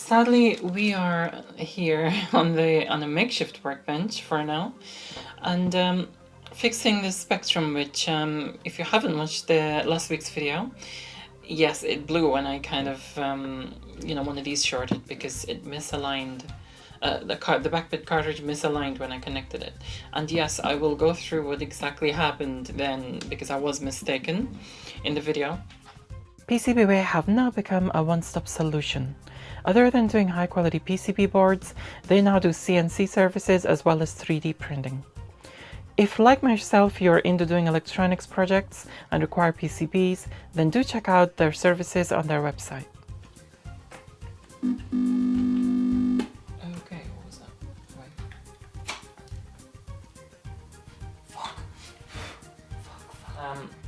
Sadly, we are here on a makeshift workbench for now, and fixing this Spectrum, which if you haven't watched the last week's video, yes, it blew when I kind of one of these shorted because it misaligned. The BackBit cartridge misaligned when I connected it. And yes, I will go through what exactly happened then because I was mistaken in the video. PCBWay have now become a one-stop solution. Other than doing high-quality PCB boards, they now do CNC services as well as 3D printing. If, like myself, you're into doing electronics projects and require PCBs, then do check out their services on their website. Okay, what was that? Wait. Fuck.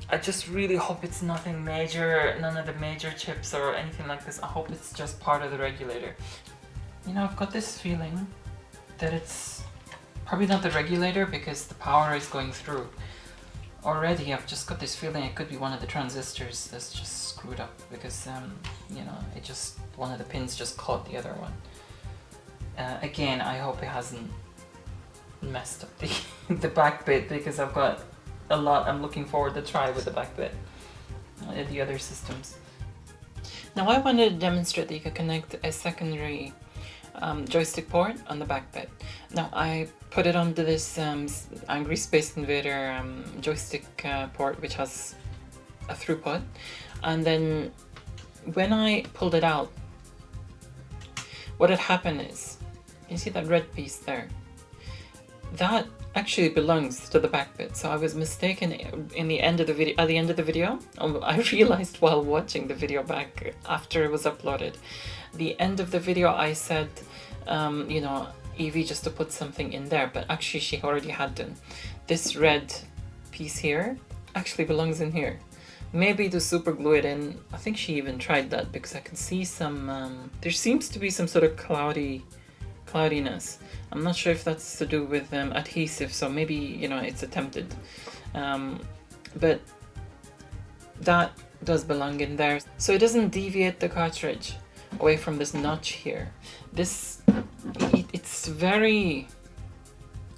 I just really hope it's nothing major, none of the major chips or anything like this. I hope it's just part of the regulator. You know, I've got this feeling that it's probably not the regulator because the power is going through. Already I've just got this feeling it could be one of the transistors that's just screwed up because, it just, one of the pins just caught the other one. Again, I hope it hasn't messed up the BackBit because I've got a lot I'm looking forward to try with the BackBit, the other systems. Now I wanted to demonstrate that you could connect a secondary joystick port on the BackBit. Now I put it onto this Angry Space Invader joystick port, which has a throughput, and then when I pulled it out, what had happened is, you see that red piece there? That actually belongs to the BackBit. So I was mistaken in the end of the video. At the end of the video, I realized while watching the video back after it was uploaded, the end of the video I said, Evie just to put something in there, but actually she already had done. This red piece here actually belongs in here. Maybe to super glue it in. I think she even tried that because I can see some. There seems to be some sort of cloudiness. I'm not sure if that's to do with adhesive, so maybe it's attempted, but that does belong in there, so it doesn't deviate the cartridge away from this notch here. It's very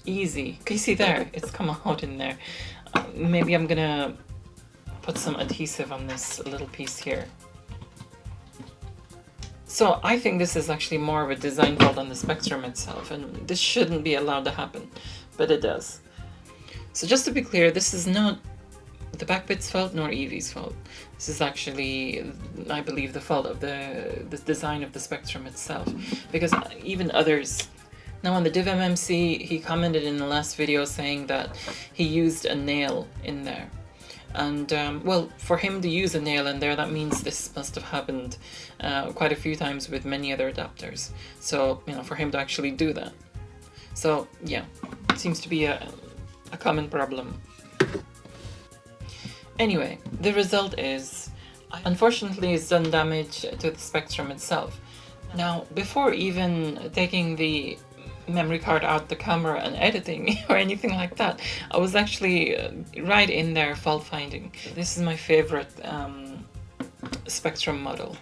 easy. Can you see there? It's come out in there. Maybe I'm gonna put some adhesive on this little piece here. So I think this is actually more of a design fault on the Spectrum itself, and this shouldn't be allowed to happen, but it does. So just to be clear, this is not the BackBit's fault nor Evie's fault. This is actually, I believe, the fault of the design of the Spectrum itself, because even others. Now on the DivMMC, he commented in the last video saying that he used a nail in there. And well, for him to use a nail in there, that means this must have happened quite a few times with many other adapters. So, for him to actually do that. So, yeah, it seems to be a common problem. Anyway, the result is, unfortunately, it's done damage to the Spectrum itself. Now, before even taking the memory card out the camera and editing or anything like that, I was actually right in there fault finding. This is my favorite Spectrum model.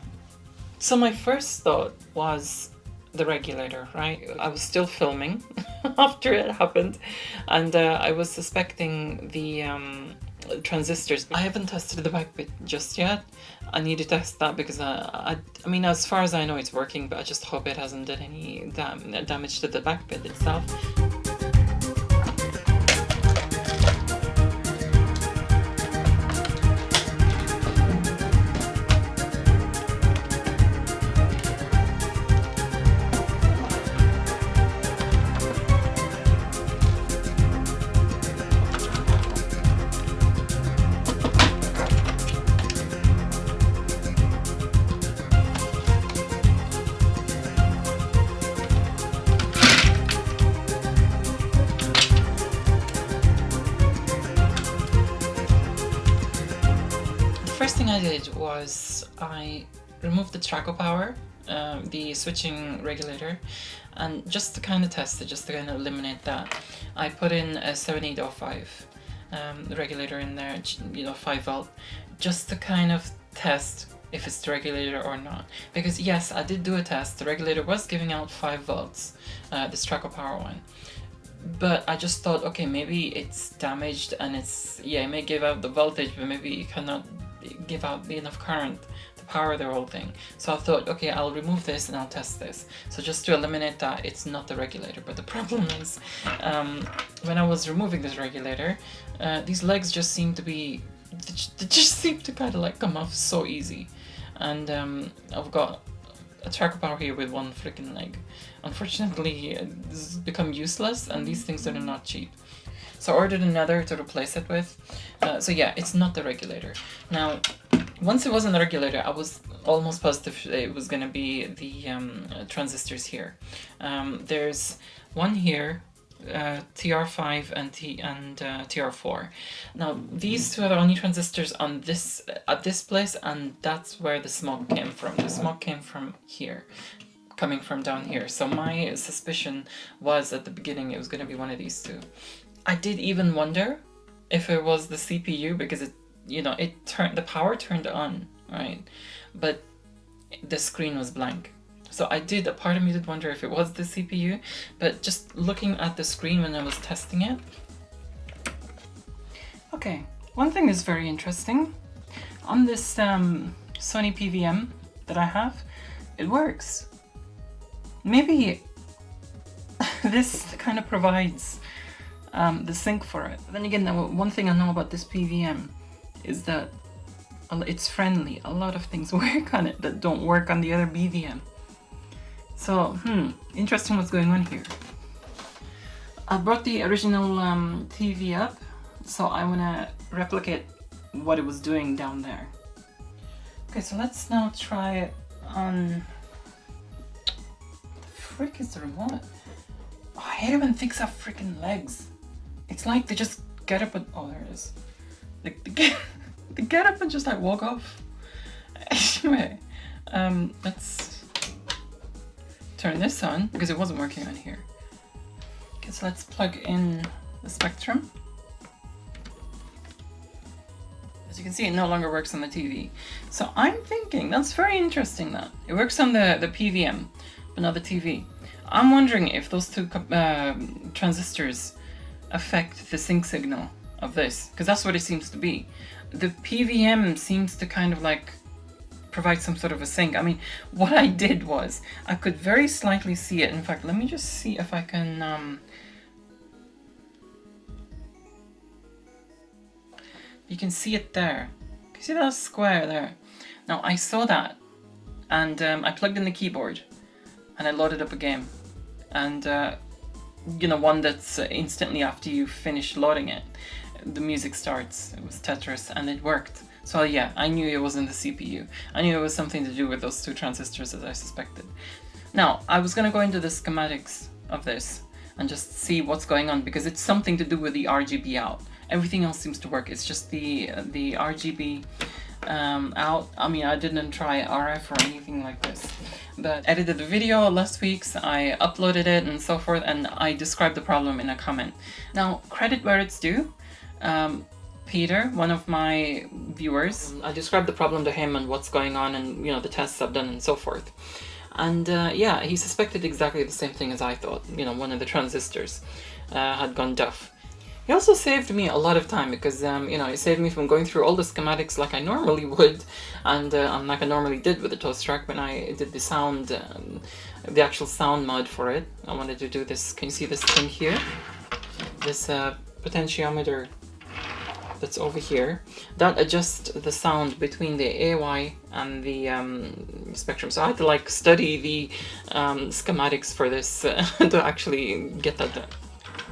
So my first thought was the regulator, right? I was still filming after it happened, and I was suspecting the transistors. I haven't tested the BackBit just yet. I need to test that because I mean, as far as I know, it's working, but I just hope it hasn't done any damage to the BackBit itself. First thing I did was I removed the Traco power, the switching regulator, and just to kind of test it, just to kind of eliminate that, I put in a 7805 regulator in there, 5 volt, just to kind of test if it's the regulator or not. Because yes, I did do a test. The regulator was giving out 5 volts, this Traco Power one. But I just thought, okay, maybe it's damaged and it's, yeah, it may give out the voltage, but maybe it cannot give out enough current to power the whole thing. So I thought, okay, I'll remove this and I'll test this. So just to eliminate that, it's not the regulator. But the problem is, when I was removing this regulator, these legs just seem to be, they just seem to kind of like come off so easy. And I've got a Traco Power here with one freaking leg. Unfortunately, this has become useless, and these things are not cheap. So I ordered another to replace it with. So yeah, it's not the regulator. Now, once it wasn't the regulator, I was almost positive it was going to be the transistors here. There's one here, TR5 and TR4. Now, these two are the only transistors on this at this place, and that's where the smoke came from. The smoke came from here, coming from down here. So my suspicion was at the beginning it was going to be one of these two. I did even wonder if it was the CPU, because it, you know, the power turned on, right? But the screen was blank. So a part of me did wonder if it was the CPU, but just looking at the screen when I was testing it. Okay, one thing is very interesting. On this Sony PVM that I have, it works. Maybe this kind of provides the sync for it. Then again, one thing I know about this PVM is that it's friendly. A lot of things work on it that don't work on the other BVM. So, interesting what's going on here. I brought the original TV up, so I want to replicate what it was doing down there. Okay, so let's now try it on... The frick is the remote? Oh, I hate it when things have freaking legs. It's like they just get up and... Oh, there it is. They get up and just like walk off. Anyway, let's turn this on because it wasn't working on here. Okay, so let's plug in the Spectrum. As you can see, it no longer works on the TV. So I'm thinking, that's very interesting that. It works on the PVM, but not the TV. I'm wondering if those two transistors affect the sync signal of this, because that's what it seems to be. The PVM seems to kind of like provide some sort of a sync. I mean, what I did was, I could very slightly see it. In fact, let me just see if I can... You can see it there. Can you see that square there? Now, I saw that, and I plugged in the keyboard, and I loaded up a game. And, you know, one that's instantly after you finish loading it, the music starts. It was Tetris, and it worked. So yeah, I knew it wasn't the CPU. I knew it was something to do with those two transistors, as I suspected. Now, I was going to go into the schematics of this and just see what's going on, because it's something to do with the RGB out. Everything else seems to work. It's just the RGB out. I mean, I didn't try RF or anything like this, but I edited the video last week's, I uploaded it and so forth, and I described the problem in a comment. Now, credit where it's due. Peter, one of my viewers, I described the problem to him and what's going on and, you know, the tests I've done and so forth. And yeah, he suspected exactly the same thing as I thought. You know, one of the transistors had gone deaf. He also saved me a lot of time because, you know, it saved me from going through all the schematics like I normally would, and like I normally did with the Toastrack when I did the sound, the actual sound mod for it. I wanted to do this. Can you see this thing here? This potentiometer that's over here, that adjusts the sound between the AY and the Spectrum. So I had to like study the schematics for this to actually get that done.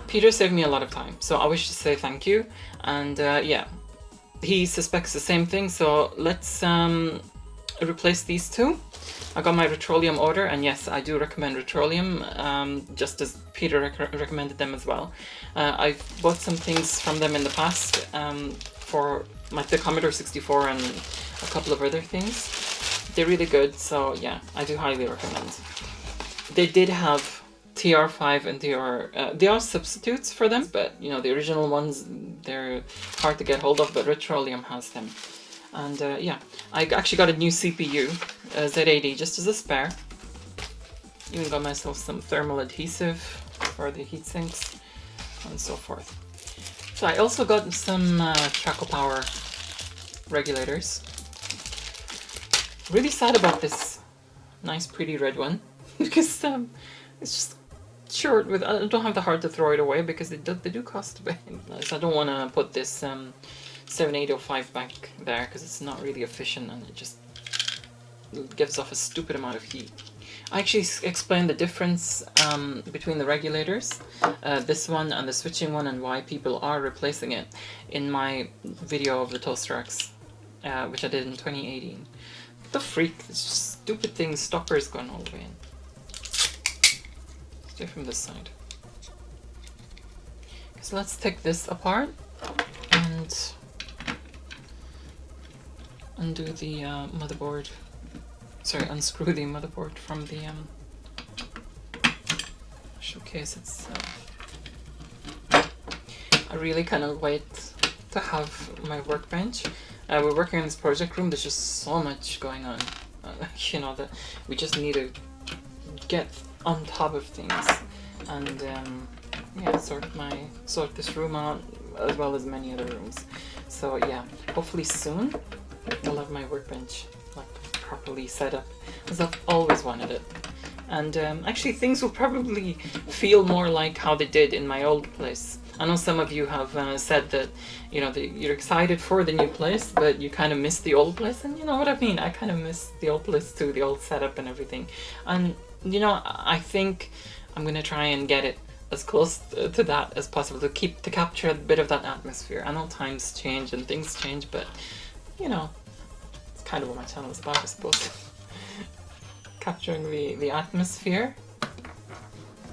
Peter saved me a lot of time, so I wish to say thank you. And yeah, he suspects the same thing, so let's replace these two. I got my Retrolium order, and yes, I do recommend Retrolium, just as Peter recommended them as well. I've bought some things from them in the past for the Commodore 64 and a couple of other things. They're really good, so yeah, I do highly recommend. They did have TR5 and they are substitutes for them, but you know, the original ones, they're hard to get hold of, but Retrolium has them. And yeah, I actually got a new CPU, Z80, just as a spare. Even got myself some thermal adhesive for the heat sinks and so forth. So I also got some Traco Power regulators. Really sad about this nice pretty red one because it's just short with, I don't have the heart to throw it away because they do cost a bit. So I don't want to put this 7805 back there because it's not really efficient and it just gives off a stupid amount of heat. I actually explained the difference between the regulators, this one and the switching one, and why people are replacing it in my video of the Toastracks, which I did in 2018. What the freak? It's just stupid things, stoppers going all the way in. Let's do it from this side. So let's take this apart and undo the motherboard. Sorry, unscrew the motherboard from the showcase itself. I really cannot wait to have my workbench. We're working on this project room. There's just so much going on. You know, that we just need to get on top of things and yeah, sort this room out as well as many other rooms. So yeah, hopefully soon I'll have my workbench like properly set up, because I've always wanted it. And actually things will probably feel more like how they did in my old place. I know some of you have said that, you know, you're excited for the new place, but you kind of miss the old place, and you know what I mean. I kind of miss the old place too, the old setup and everything. And you know, I think I'm gonna try and get it as close to that as possible to capture a bit of that atmosphere. I know times change and things change, but you know, it's kind of what my channel is about, I suppose. Capturing the atmosphere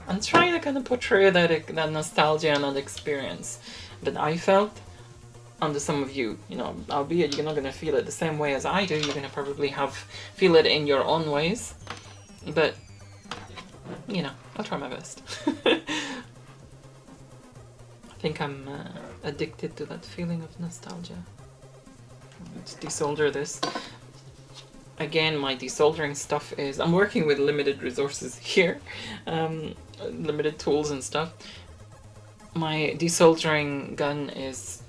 and trying to kind of portray that nostalgia and that experience that I felt onto some of you. You know, albeit you're not going to feel it the same way as I do, you're going to probably feel it in your own ways, but you know, I'll try my best. I think I'm addicted to that feeling of nostalgia. Let's desolder this. Again, my desoldering stuff is, I'm working with limited resources here, limited tools and stuff. My desoldering gun is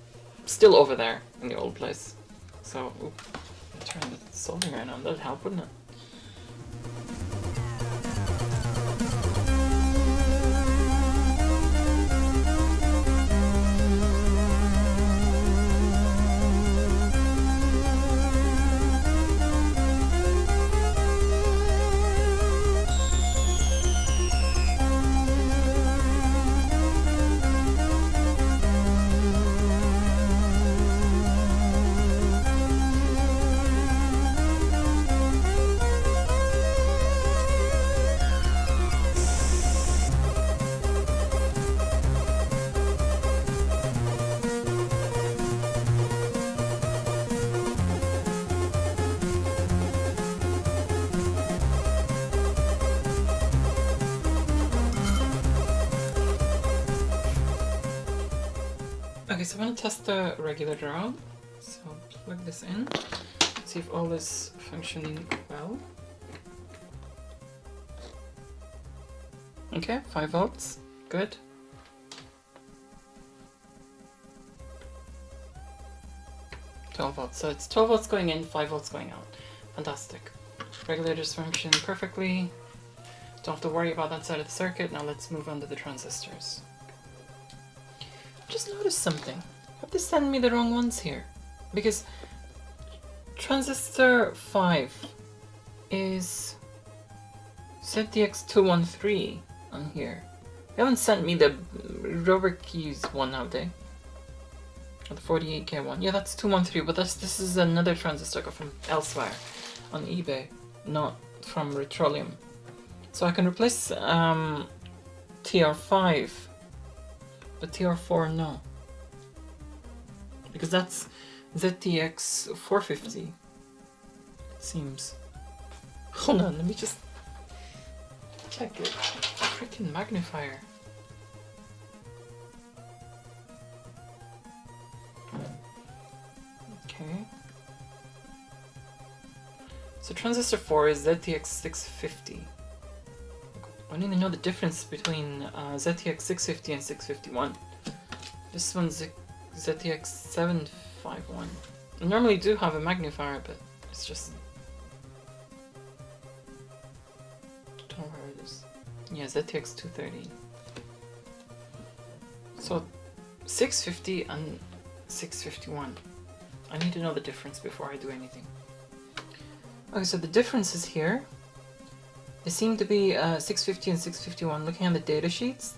still over there in the old place. So, turn the soldering iron on, that'd help, wouldn't it? Okay, so I'm going to test the regulator out. So plug this in, see if all is functioning well. Okay, 5 volts, good. So it's 12 volts going in, 5 volts going out. Fantastic. Regulators function perfectly. Don't have to worry about that side of the circuit. Now let's move on to the transistors. Just noticed something. Have they sent me the wrong ones here? Because transistor 5 is ZTX213 on here. They haven't sent me the rubber keys one, have they? Or the 48K one. Yeah, that's 213, but this is another transistor I got from elsewhere on eBay, not from Retrolium. So I can replace TR5, but TR4 no. Because that's ZTX 450, it seems. Hold on, let me just check it. Freaking magnifier. Okay. So transistor 4 is ZTX 650. I need to know the difference between ZTX 650 and 651. This one's ZTX 751. I normally do have a magnifier, but it's just... don't know where it is. Yeah, ZTX 230. So 650 and 651. I need to know the difference before I do anything. Okay, so the difference is here. They seem to be 650 and 651. Looking at the data sheets,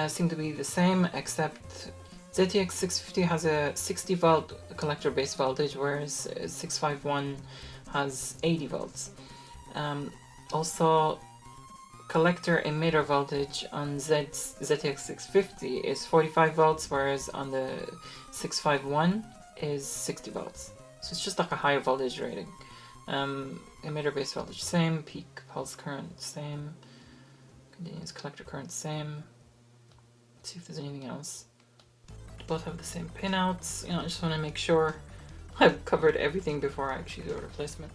seem to be the same, except ZTX 650 has a 60 volt collector base voltage, whereas 651 has 80 volts. Also, collector emitter voltage on ZTX 650 is 45 volts, whereas on the 651 is 60 volts. So it's just like a higher voltage rating. Emitter base voltage same, peak pulse current same, continuous collector current same. Let's see if there's anything else. Both have the same pinouts. I just want to make sure I've covered everything before I actually do a replacement.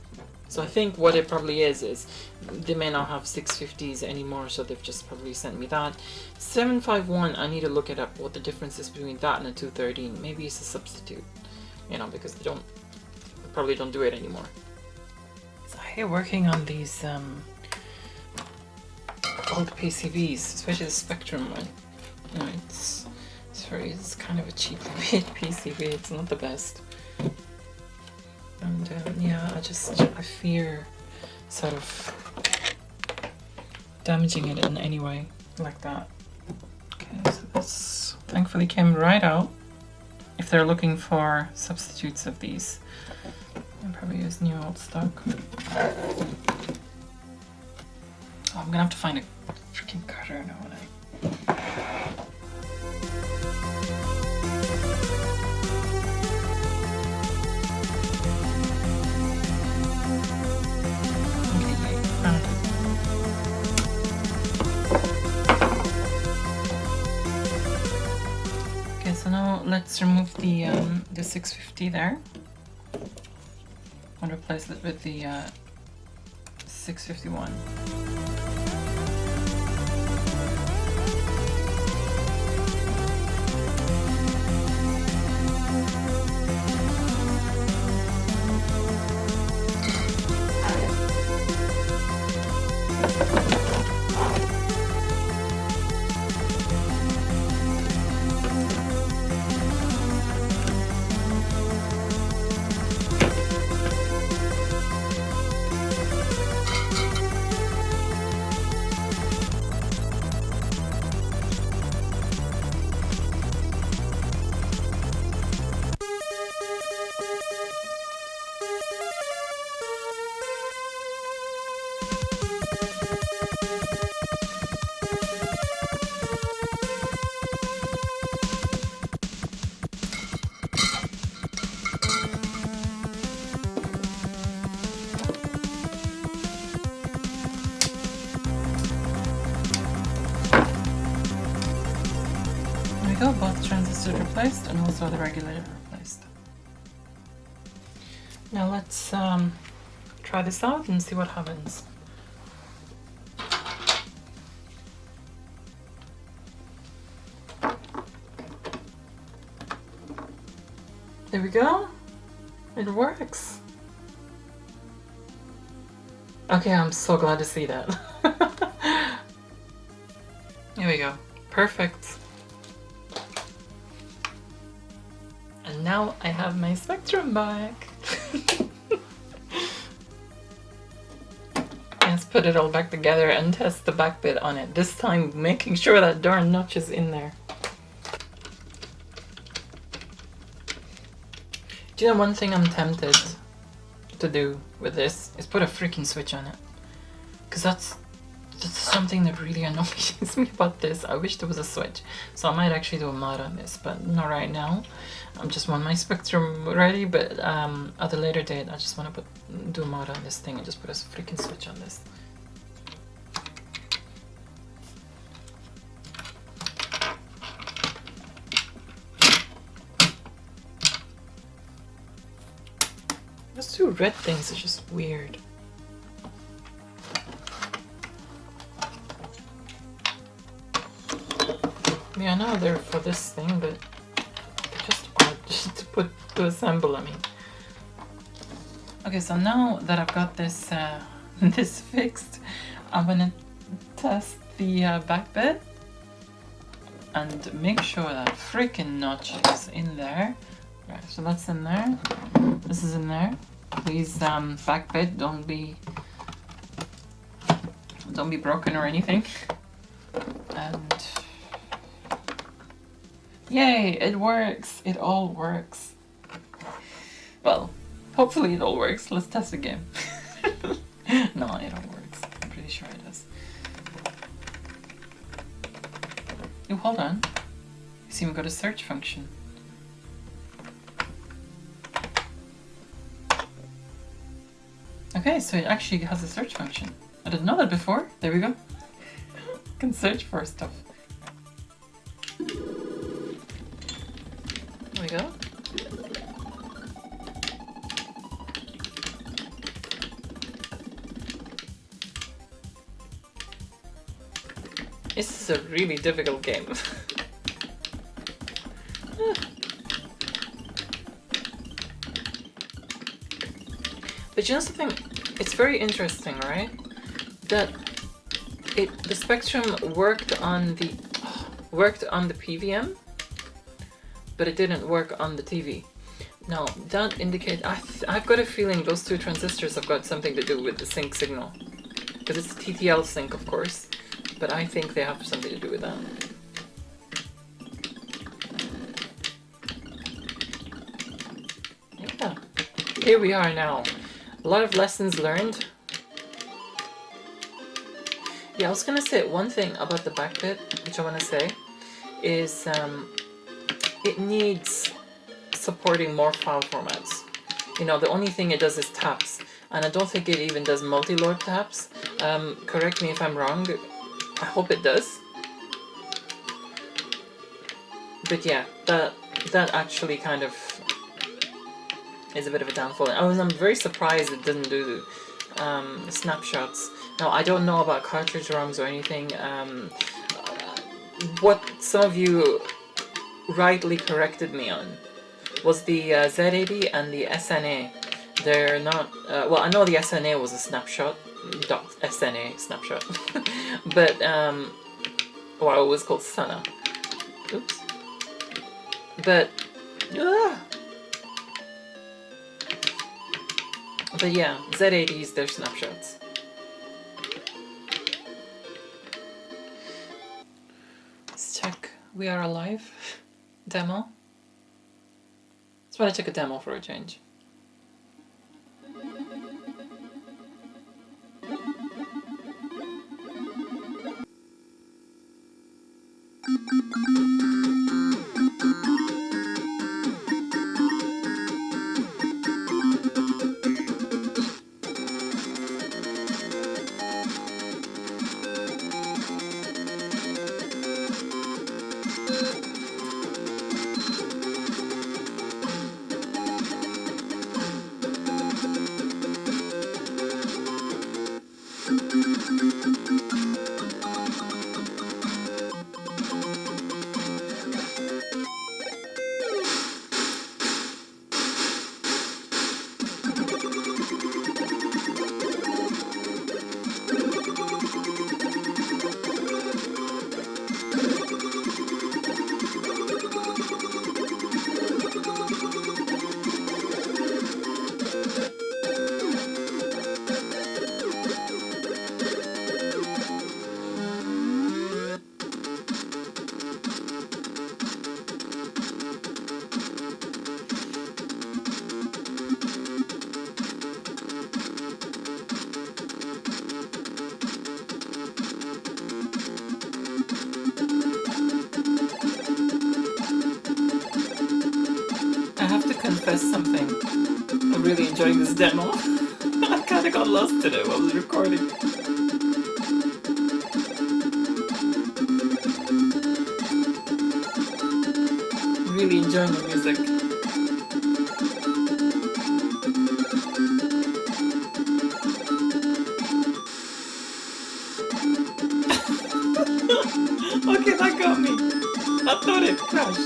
So I think what it probably is they may not have 650s anymore, so they've just probably sent me that. 751, I need to look it up, what the difference is between that and a 213. Maybe it's a substitute, because they probably don't do it anymore. So I hate working on these old PCBs, especially the Spectrum one. It's kind of a cheap PCB, it's not the best. And yeah, I fear sort of damaging it in any way like that. Okay, so this thankfully came right out. If they're looking for substitutes of these, I'll probably use new old stock. Oh, I'm gonna have to find a freaking cutter now when I... So now let's remove the 650 there and replace it with the 651. There we go, both transistors replaced and also the regulator replaced. Now let's try this out and see what happens. There we go. It works. Okay, I'm so glad to see that. Here we go. Perfect. And now I have my Spectrum back. Let's put it all back together and test the BackBit on it. This time making sure that darn notch is in there. Do you know one thing I'm tempted to do with this is put a freaking switch on it. Because that's something that really annoys me about this. I wish there was a switch. So I might actually do a mod on this, but not right now. I just want my Spectrum ready, but at a later date I just want to do a mod on this thing and just put a freaking switch on this. Those two red things are just weird. Yeah, I know they're for this thing, but they're just odd just to assemble, I mean. Okay, so now that I've got this this fixed, I'm gonna test the BackBit and make sure that freaking notch is in there. Right, so that's in there. This is in there. Please, BackBit, don't be broken or anything. And yay, it works. It all works. Well, hopefully it all works. Let's test again. No, it all works. I'm pretty sure it does. Oh, hold on. You see, we got a search function. Okay, so it actually has a search function. I didn't know that before. There we go. Can search for stuff. There we go. This is a really difficult game. But you know something? It's very interesting, right? That the Spectrum worked on the PVM, but it didn't work on the TV. Now that indicates I've got a feeling those two transistors have got something to do with the sync signal, because it's a TTL sync, of course. But I think they have something to do with that. Yeah, here we are now. A lot of lessons learned. Yeah, I was gonna say one thing about the BackBit, which I want to say, is it needs supporting more file formats. You know, the only thing it does is taps, and I don't think it even does multi-lord taps. Correct me if I'm wrong. I hope it does. But yeah, that actually kind of is a bit of a downfall. I'm very surprised it didn't do snapshots. Now, I don't know about cartridge ROMs or anything. What some of you rightly corrected me on was the Z80 and the SNA. They're not, well, I know the SNA was a snapshot, .SNA snapshot, but, well, it was called SANA. Oops. But, but yeah, Z80s, they're snapshots. Let's check. We are alive. Demo. That's why I took a demo for a change. Confess something. I'm really enjoying this demo. I kinda got lost in it while I was recording. Really enjoying the music. Okay, that got me. I thought it crashed.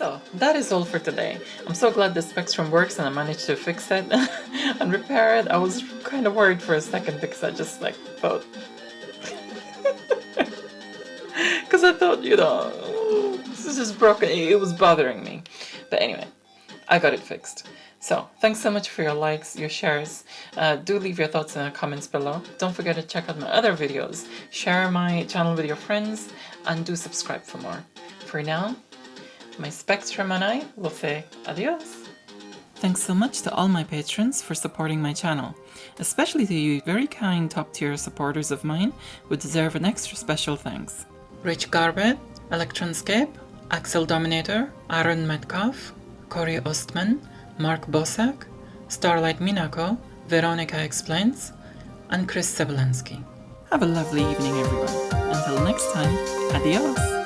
So that is all for today. I'm so glad the Spectrum works and I managed to fix it and repair it. I was kind of worried for a second because I just like thought, because I thought, you know, this is just broken. It was bothering me. But anyway, I got it fixed. So thanks so much for your likes, your shares. Do leave your thoughts in the comments below. Don't forget to check out my other videos. Share my channel with your friends and do subscribe for more. For now, my Spectrum and I will say adios. Thanks so much to all my patrons for supporting my channel. Especially to you very kind top tier supporters of mine who deserve an extra special thanks. Rich Garbett, Electronscape, Axel Dominator, Aaron Metcalf, Corey Ostman, Mark Bosak, Starlight Minako, Veronica Explains, and Chris Sebelansky. Have a lovely evening everyone. Until next time, adios!